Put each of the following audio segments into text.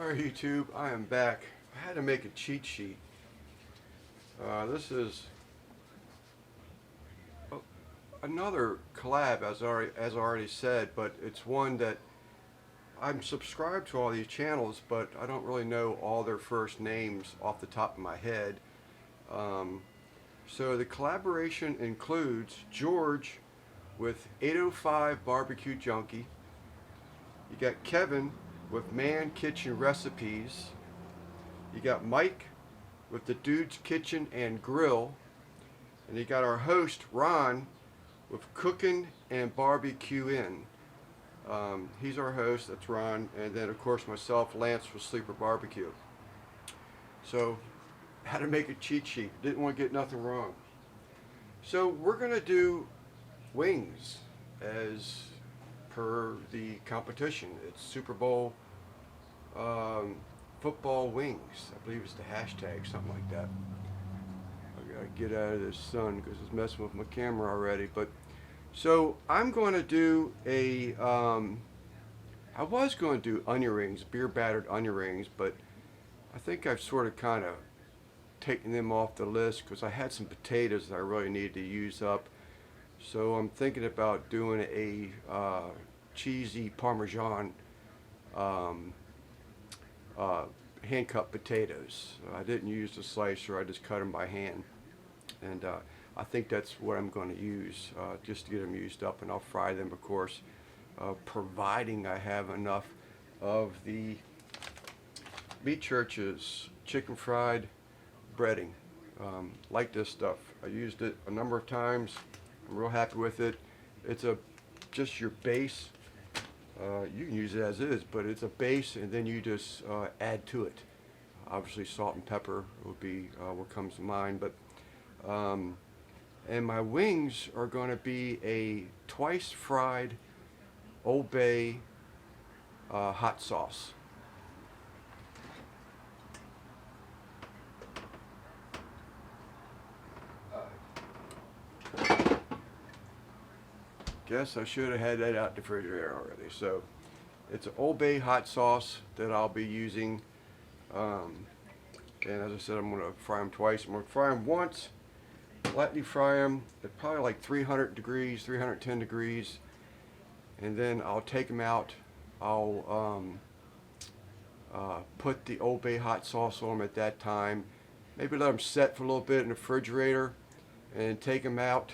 Alright YouTube, I am back. I had to make a cheat sheet. This is another collab as I already said, but it's one that I'm subscribed to all these channels, but I don't really know all their first names off the top of my head. So the collaboration includes George with 805 BBQ Junkie. You got Kevin with Man Kitchen Recipes. You got Mike with the Dude's Kitchen and Grill. And you got our host Ron with Cookn Bar BQ N. He's our host, that's Ron, and then of course myself, Lance with Sleeper Barbecue. So, how to make a cheat sheet. Didn't want to get nothing wrong. So we're gonna do wings as per the competition. It's Super Bowl football wings. I believe it's the hashtag, something like that. I gotta get out of this sun because it's messing with my camera already. But so I'm going to do a. I was going to do onion rings, beer battered onion rings, but I think I've sort of kind of taken them off the list because I had some potatoes that I really needed to use up. So I'm thinking about doing a cheesy Parmesan hand cut potatoes. I didn't use the slicer, I just cut them by hand. And I think that's what I'm going to use just to get them used up, and I'll fry them of course, providing I have enough of the Meat Church's chicken fried breading. Like this stuff. I used it a number of times. I'm real happy with it. It's just your base. You can use it as is, but it's a base, and then you just add to it. Obviously, salt and pepper would be what comes to mind. But and my wings are going to be a twice fried Old Bay hot sauce. Guess I should have had that out the refrigerator already. So it's an Old Bay hot sauce that I'll be using, and as I said, I'm going to fry them twice. I'm going to fry them once, lightly fry them at probably like 300 degrees, 310 degrees, and then I'll take them out. I'll put the Old Bay hot sauce on them at that time, maybe let them set for a little bit in the refrigerator, and take them out,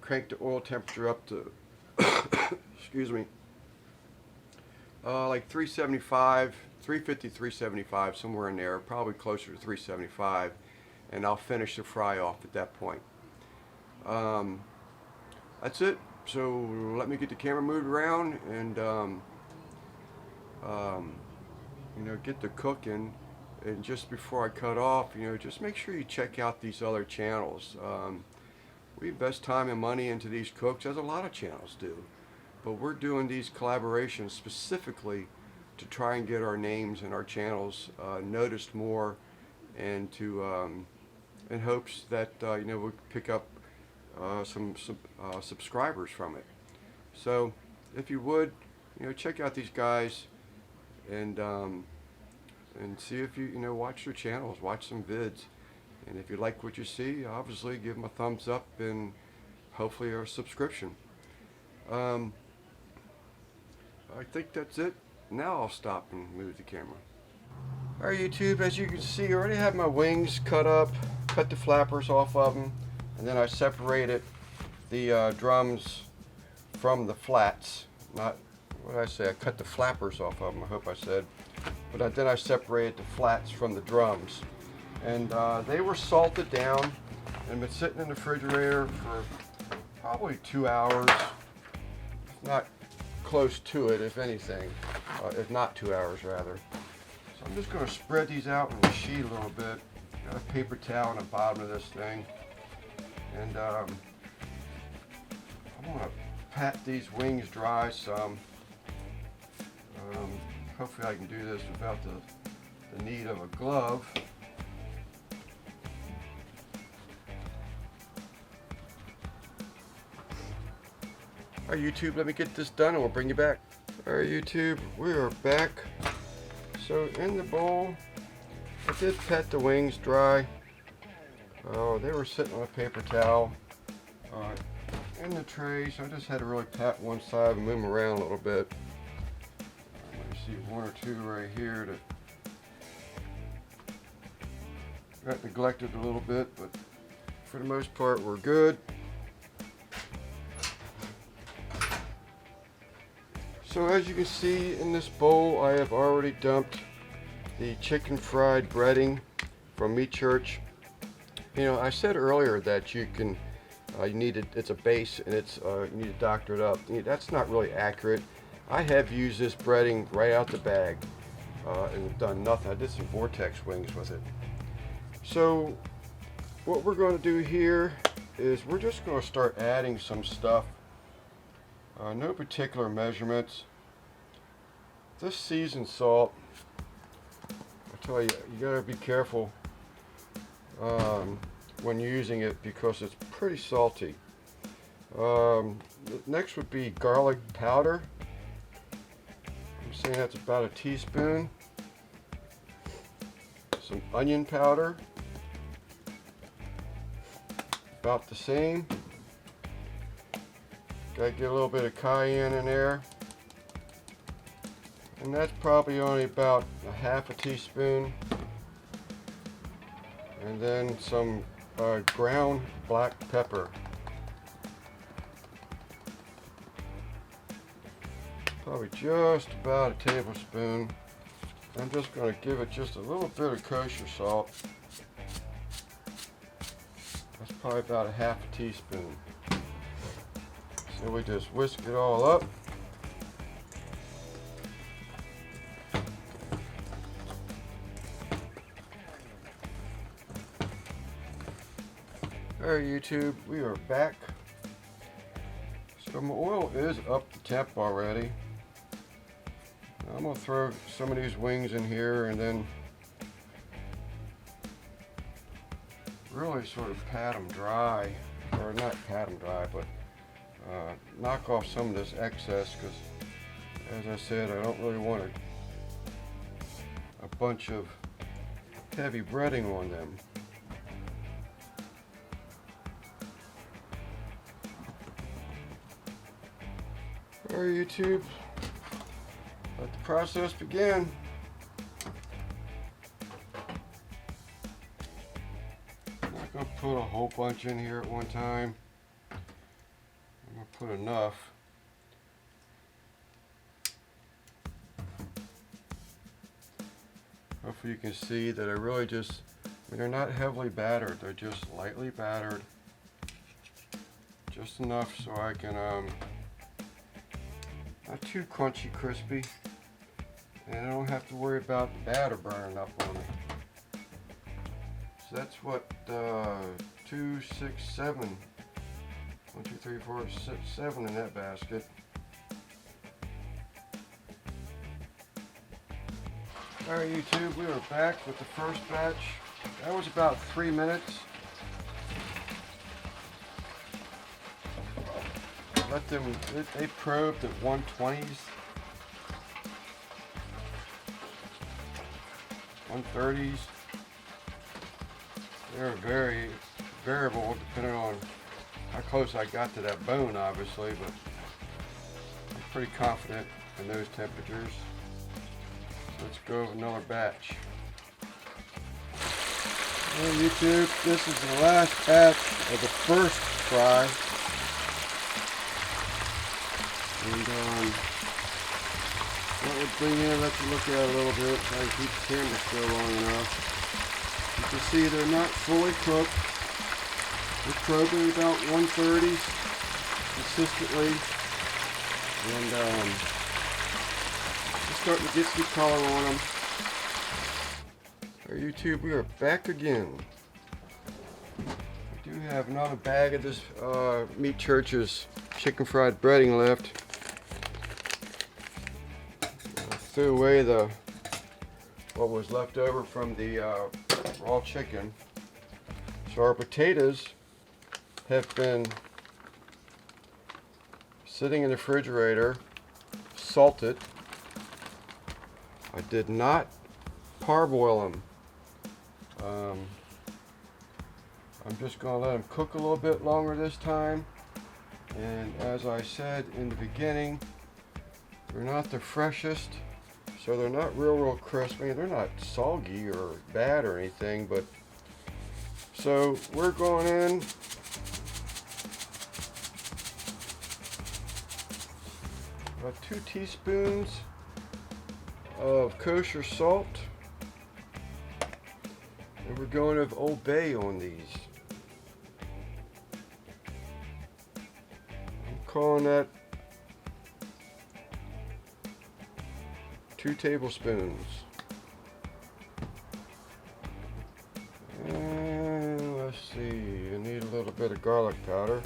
crank the oil temperature up to excuse me, like 375, 350, 375, somewhere in there, probably closer to 375, and I'll finish the fry off at that point. That's it. So let me get the camera moved around and you know, get the cooking. And just before I cut off, you know, just make sure you check out these other channels. We invest time and money into these cooks, as a lot of channels do, but we're doing these collaborations specifically to try and get our names and our channels noticed more, and to in hopes that you know, we'll pick up some subscribers from it. So if you would, you know, check out these guys and see if you know, watch their channels, watch some vids. And if you like what you see, obviously give them a thumbs up and hopefully a subscription. I think that's it. Now I'll stop and move the camera. Alright YouTube, as you can see, I already have my wings cut up, cut the flappers off of them, and then I separated the drums from the flats. Not, what did I say? I cut the flappers off of them, I hope I said. But then I separated the flats from the drums. And they were salted down and been sitting in the refrigerator for probably 2 hours, not close to it, if anything, if not 2 hours rather. So I'm just going to spread these out in the sheet a little bit. Got a paper towel on the bottom of this thing, and I'm going to pat these wings dry some. Hopefully I can do this without the need of a glove. Alright YouTube, let me get this done and we'll bring you back. Alright YouTube, we are back. So in the bowl, I did pat the wings dry. They were sitting on a paper towel in the tray, so I just had to really pat one side and move them around a little bit. Let me see one or two right here that got neglected a little bit, but for the most part we're good. So as you can see in this bowl, I have already dumped the chicken fried breading from Meat Church. You know, I said earlier that you can, it's a base and it's you need to doctor it up. That's not really accurate. I have used this breading right out the bag and done nothing. I did some vortex wings with it. So what we're going to do here is we're just going to start adding some stuff. No particular measurements. This seasoned salt, I tell you, you gotta be careful when using it because it's pretty salty. Next would be garlic powder. I'm saying that's about a teaspoon. Some onion powder, about the same. Gotta get a little bit of cayenne in there. And that's probably only about a half a teaspoon. And then some ground black pepper. Probably just about a tablespoon. I'm just going to give it just a little bit of kosher salt. That's probably about a half a teaspoon. So we just whisk it all up. Alright YouTube, we are back. So my oil is up to temp already. I'm going to throw some of these wings in here and then really sort of pat them dry, or not pat them dry, but knock off some of this excess, because as I said, I don't really want a bunch of heavy breading on them. Alright YouTube, let the process begin. I'm not going to put a whole bunch in here at one time. I'm going to put enough. Hopefully you can see that I really just, they're not heavily battered, they're just lightly battered. Just enough so I can, not too crunchy crispy, and I don't have to worry about the batter burning up on me. So that's what 2, 6, 7, 1, 2, 3, 4, 6, 7 in that basket. Alright YouTube, we are back with the first batch. That was about 3 minutes. Let them, they probed at 120s, 130s. They're very variable depending on how close I got to that bone, obviously, but I'm pretty confident in those temperatures. So let's go with another batch. Well, YouTube, this is the last batch of the first fry. And what we'll bring in, let you look at it a little bit, so I can keep the camera still long enough. You can see they're not fully cooked. They're probing about 130s consistently. And just starting to get some color on them. Our YouTube, we are back again. We do have another bag of this Meat Church's chicken fried breading left. Threw away what was left over from the raw chicken. So our potatoes have been sitting in the refrigerator, salted. I did not parboil them. I'm just going to let them cook a little bit longer this time. And as I said in the beginning, they're not the freshest, so they're not real crisp. I mean, they're not soggy or bad or anything, but so we're going in about 2 teaspoons of kosher salt, and we're going with Old Bay on these. I'm calling that 2 tablespoons. And let's see, you need a little bit of garlic powder,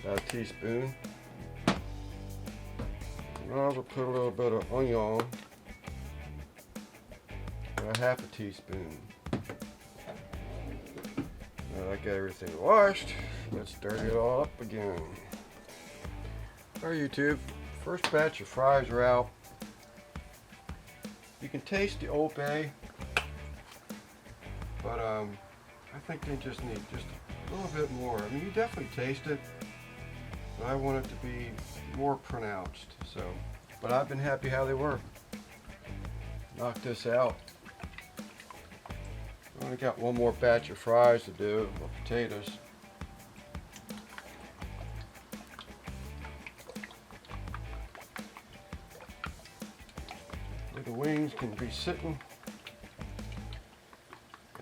about a teaspoon. I'll put a little bit of onion, about half a teaspoon. Now I got everything washed, let's dirty it all up again. Alright YouTube, first batch of fries are out. You can taste the Old Bay, but I think they just need just a little bit more. I mean, you definitely taste it, but I want it to be more pronounced. So, but I've been happy how they were. Knock this out. I only got one more batch of fries to do, or potatoes. The wings can be sitting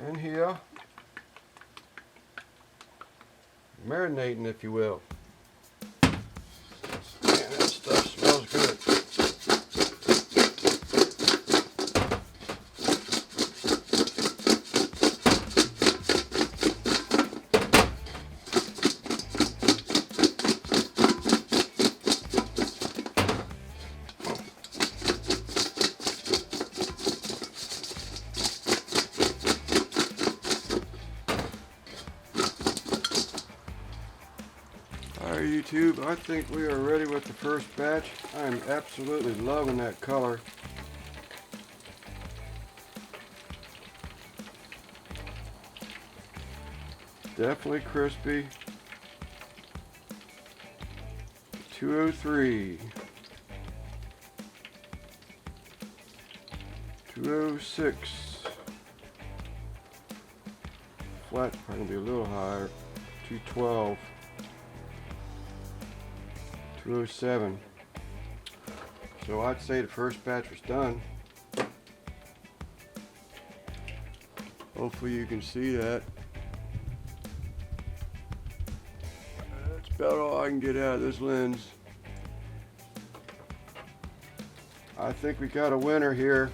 in here, marinating, if you will. Man, that stuff smells good. Alright YouTube, I think we are ready with the first batch. I am absolutely loving that color. Definitely crispy. 203. 206. Flat probably gonna be a little higher. 212. 207. So I'd say the first batch was done. Hopefully you can see that. That's about all I can get out of this lens. I think we got a winner here.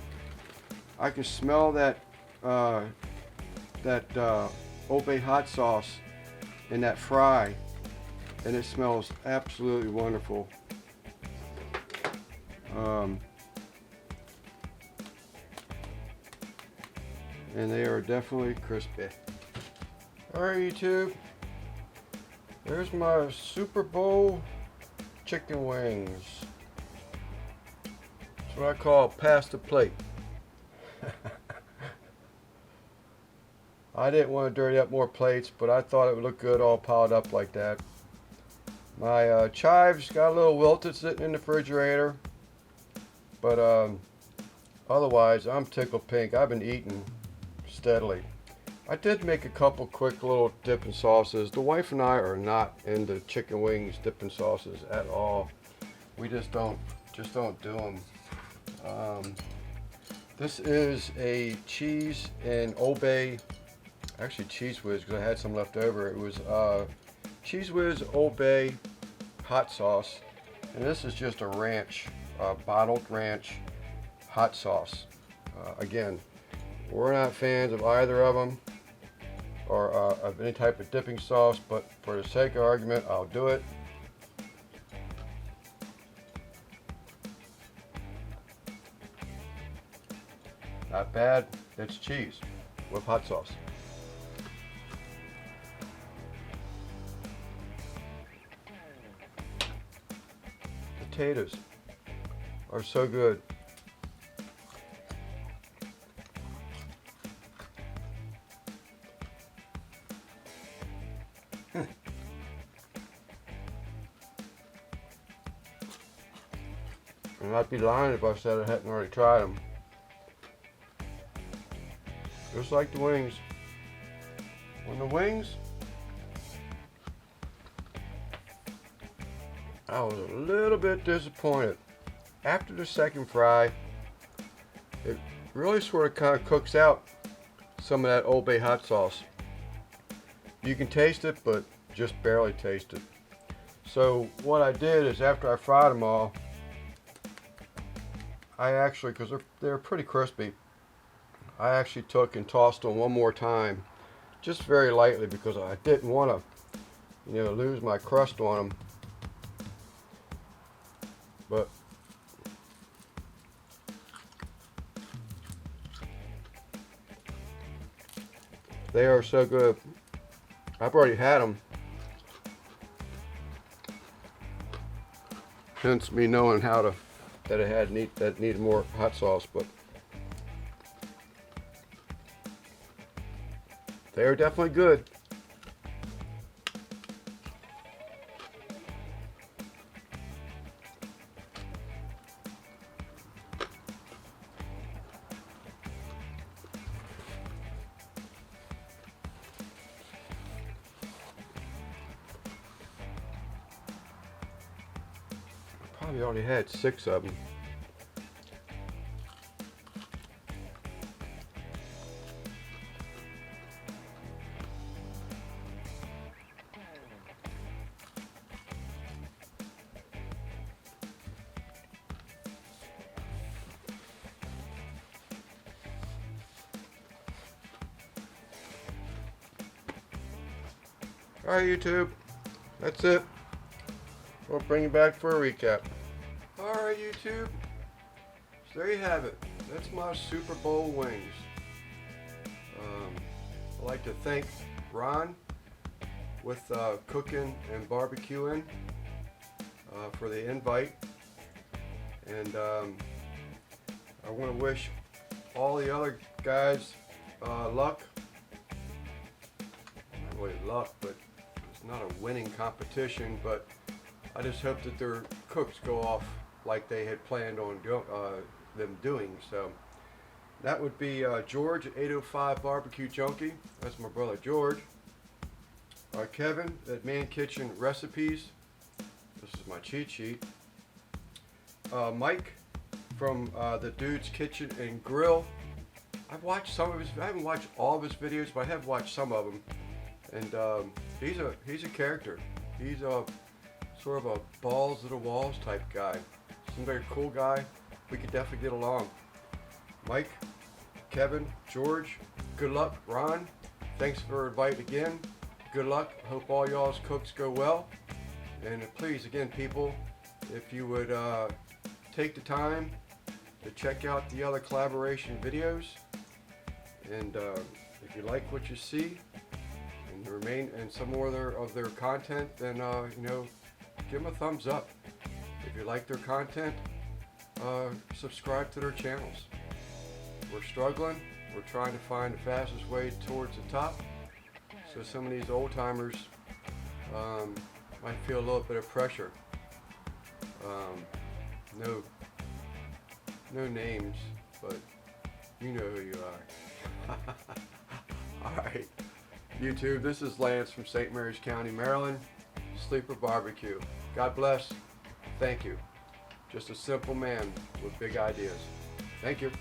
I can smell that Old Bay hot sauce in that fry, and it smells absolutely wonderful. And they are definitely crispy. Alright YouTube, there's my Super Bowl chicken wings. That's what I call pass the plate. I didn't want to dirty up more plates, but I thought it would look good all piled up like that. My chives got a little wilted sitting in the refrigerator, but otherwise I'm tickled pink. I've been eating steadily. I did make a couple quick little dipping sauces. The wife and I are not into chicken wings dipping sauces at all. We just don't do them. This is a cheese and Old Bay, actually Cheese Whiz, because I had some left over. It was Cheese Whiz Old Bay hot sauce, and this is just a ranch, bottled ranch hot sauce. Again, we're not fans of either of them, or of any type of dipping sauce, but for the sake of argument, I'll do it. Not bad. It's cheese with hot sauce. Potatoes are so good. And I'd be lying if I said I hadn't already tried them. Just like the wings. On the wings, I was a little bit disappointed. After the second fry, it really sort of kind of cooks out some of that Old Bay hot sauce. You can taste it, but just barely taste it. So what I did is after I fried them all, I actually, because they're pretty crispy, I actually took and tossed them one more time, just very lightly, because I didn't want to, lose my crust on them. But they are so good. I've already had them, hence me knowing that it needed more hot sauce, but they are definitely good. Probably already had 6 of them. Alright, YouTube, that's it. We'll bring you back for a recap. Alright, YouTube, so there you have it. That's my Super Bowl wings. I'd like to thank Ron with Cookn BBQ N for the invite. And I want to wish all the other guys luck. Not really luck, but it's not a winning competition, but I just hope that their cooks go off like they had planned on them doing. So that would be George at 805 BBQ Junkie. That's my brother George. Kevin at Man Kitchen Recipes. This is my cheat sheet. Mike from the Dude's Kitchen and Grill. I've watched some of his. I haven't watched all of his videos, but I have watched some of them. And he's a character. He's a sort of a balls to the walls type guy. Seems like a cool guy. We could definitely get along. Mike, Kevin, George, good luck. Ron, thanks for inviting again. Good luck. Hope all y'all's cooks go well. And please, again, people, if you would take the time to check out the other collaboration videos, and if you like what you see and some more of their content, then give them a thumbs up. If you like their content, subscribe to their channels. We're struggling. We're trying to find the fastest way towards the top, so some of these old timers might feel a little bit of pressure. No names, but you know who you are. Alright, YouTube, this is Lance from St. Mary's County, Maryland. Sleeper Barbecue. God bless. Thank you. Just a simple man with big ideas. Thank you.